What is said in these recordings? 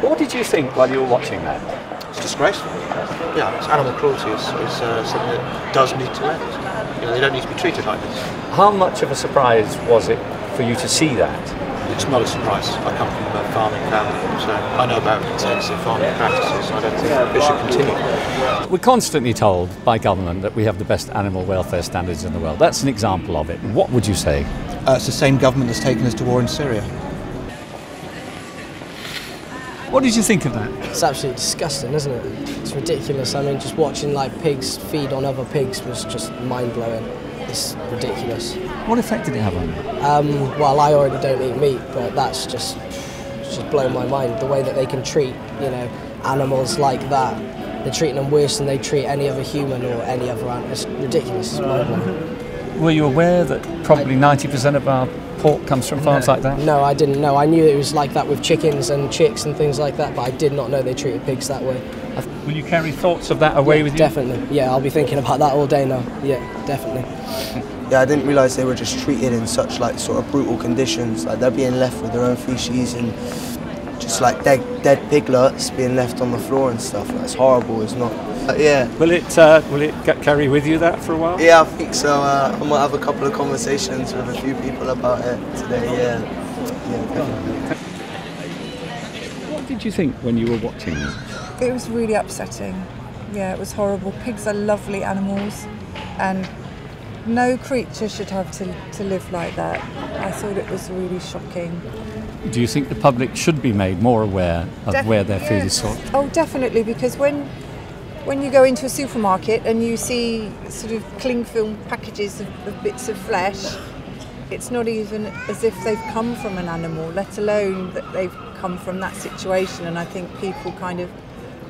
What did you think while you were watching that? It's disgraceful. Yeah, it's animal cruelty is something that does need to end. You know, they don't need to be treated like this. How much of a surprise was it for you to see that? It's not a surprise. I come from a farming family, so I know about intensive farming practices. I don't think it should continue. We're constantly told by government that we have the best animal welfare standards in the world. That's an example of it. What would you say? It's the same government that's taken us to war in Syria. What did you think of that? It's absolutely disgusting, isn't it? It's ridiculous. I mean, just watching like pigs feed on other pigs was just mind-blowing. It's ridiculous. What effect did it have on you? Well, I already don't eat meat, but that's just blown my mind. The way that they can treat, you know, animals like that. They're treating them worse than they treat any other human or any other animal. It's ridiculous. It's mind-blowing. Were you aware that probably 90% of our pork comes from farms like that? No, I didn't know. I knew it was like that with chickens and chicks and things like that, but I did not know they treated pigs that way. Will you carry thoughts of that away with you? Definitely. Yeah, I'll be thinking about that all day now. Yeah, definitely. Yeah, I didn't realise they were just treated in such like sort of brutal conditions. Like they're being left with their own feces and just like dead piglets being left on the floor and stuff. That's horrible. It's not. Yeah. Will it carry with you that for a while? Yeah, I think so. I might have a couple of conversations with a few people about it today. Yeah. Yeah, definitely. What did you think when you were watching it? It was really upsetting. Yeah, it was horrible. Pigs are lovely animals, and no creature should have to live like that. I thought it was really shocking. Do you think the public should be made more aware of where their food is sourced? Oh, definitely, because when you go into a supermarket and you see sort of cling film packages of bits of flesh, it's not even as if they've come from an animal, let alone that they've come from that situation. And I think people kind of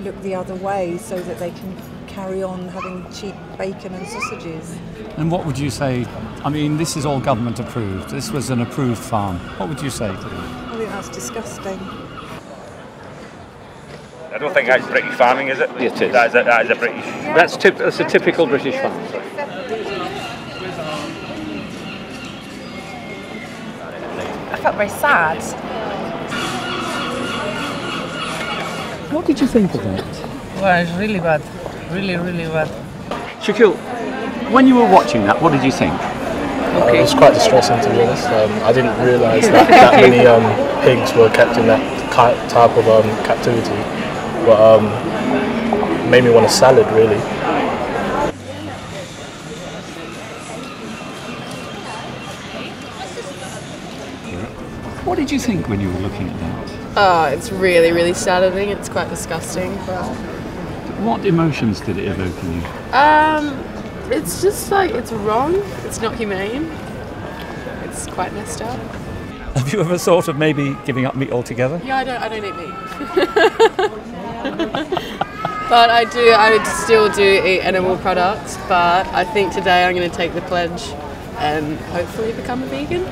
look the other way so that they can carry on having cheap bacon and sausages. And what would you say? I mean, this is all government approved. This was an approved farm. What would you say to them? I think that's disgusting. I don't think that's British farming, is it? It is. That is a British. That's a typical British farm. I felt very sad. What did you think of that? Well, it's really bad. Really, really bad. Shakil, when you were watching that, what did you think? It was quite distressing, to be honest. I didn't realise that many pigs were kept in that type of captivity, but made me want a salad, really. What did you think when you were looking at that? Oh, it's really, really saddening. It's quite disgusting. But what emotions did it evoke in you? It's just like, it's wrong. It's not humane. It's quite messed up. Have you ever thought of maybe giving up meat altogether? Yeah, I don't eat meat. But I would still do eat animal products, but I think today I'm going to take the pledge and hopefully become a vegan.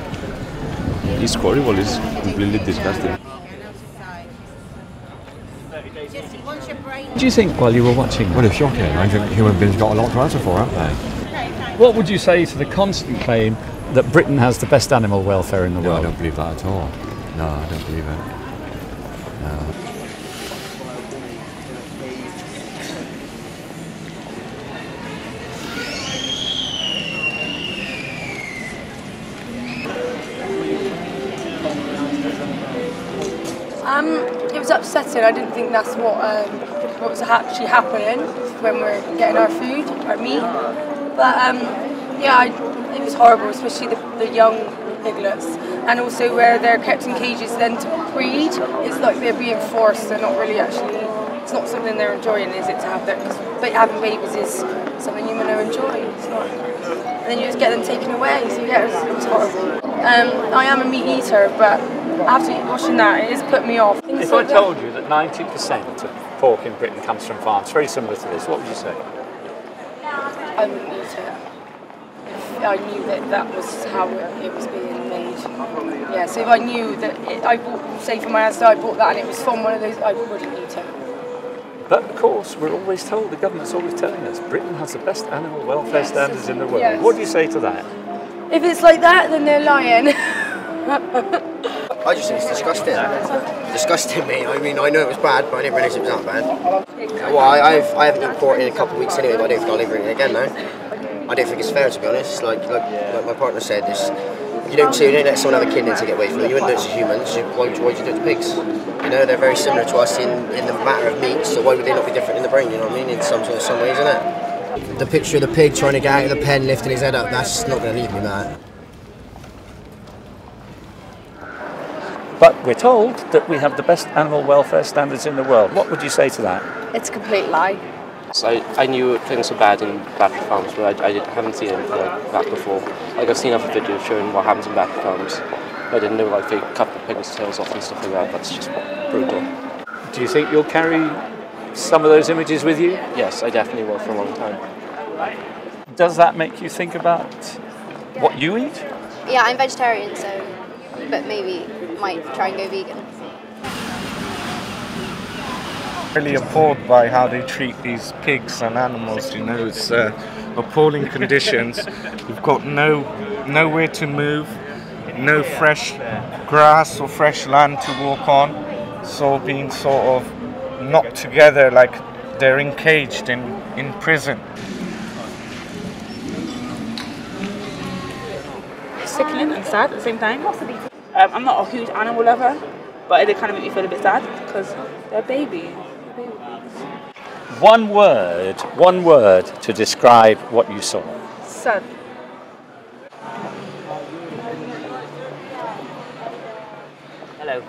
It's horrible, it's completely disgusting. What do you think while you were watching? Well, it's shocking. I think human beings got a lot to answer for, haven't they? What would you say to the constant claim that Britain has the best animal welfare in the world? I don't believe that at all. No, I don't believe it. No. It was upsetting. I didn't think that's what was actually happening when we're getting our food, our meat. But yeah, it was horrible, especially the young piglets, and also where they're kept in cages then to breed. It's like they're being forced. They're not really actually. It's not something they're enjoying, is it? To have that, because having babies is something you want to enjoy. It's not. And then you just get them taken away. So yeah, it was horrible. I am a meat eater, but after watching that, it has put me off. If I told you that 90% of pork in Britain comes from farms, very similar to this, what would you say? I wouldn't eat it. If I knew that was how it was being made. Yeah, so if I knew that, I bought, say for my Asda, I bought that and it was from one of those, I wouldn't eat it. But of course, we're always told, the government's always telling us, Britain has the best animal welfare standards in the world. Yes. What do you say to that? If it's like that, then they're lying. I just think it's disgusting. Disgusting, mate. I mean, I know it was bad, but I didn't realise it was that bad. Well, I haven't eaten pork in a couple of weeks anyway, but I don't think I'll ever eat it again now. I don't think it's fair, to be honest. Like my partner said, if you don't let someone have a kidney to get away from it, you wouldn't do it to humans. Why would you do it to pigs? You know, they're very similar to us in the matter of meat, so why would they not be different in the brain? You know what I mean? In some ways, isn't it? The picture of the pig trying to get out of the pen, lifting his head up, that's not going to leave me, Matt. But we're told that we have the best animal welfare standards in the world. What would you say to that? It's a complete lie. So I knew things were bad in battery farms, but I haven't seen anything like that before. Like I've seen other videos showing what happens in battery farms. I didn't know like they cut the pigs' tails off and stuff like that. That's just brutal. Do you think you'll carry some of those images with you? Yes, I definitely will for a long time. Does that make you think about what you eat? Yeah, I'm vegetarian, so but maybe might try and go vegan. Really appalled by how they treat these pigs and animals. You know, it's appalling conditions. We've got nowhere to move, no fresh grass or fresh land to walk on. It's all being sort of knocked together like they're encaged in prison. Sickening and sad at the same time. I'm not a huge animal lover, but it kind of makes me feel a bit sad because they're babies. One word to describe what you saw. Sad. Hello.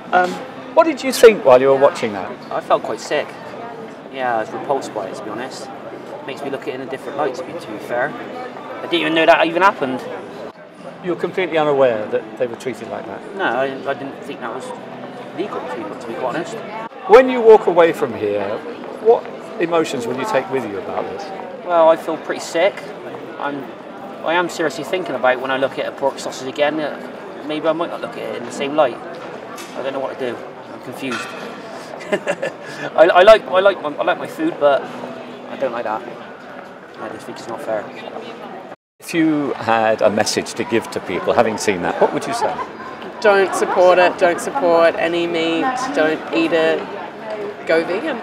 What did you think while you were watching that? I felt quite sick. Yeah, I was repulsed by it, to be honest. Makes me look at it in a different light, to be fair. I didn't even know that even happened. You're completely unaware that they were treated like that? No, I didn't think that was legal, to be quite honest. When you walk away from here, what emotions will you take with you about this? Well, I feel pretty sick. I am seriously thinking about when I look at a pork sausage again, maybe I might not look at it in the same light. I don't know what to do. I'm confused. I like my food, but I don't like that. I just think it's not fair. If you had a message to give to people having seen that, what would you say? Don't support it, don't support any meat, don't eat it, go vegan.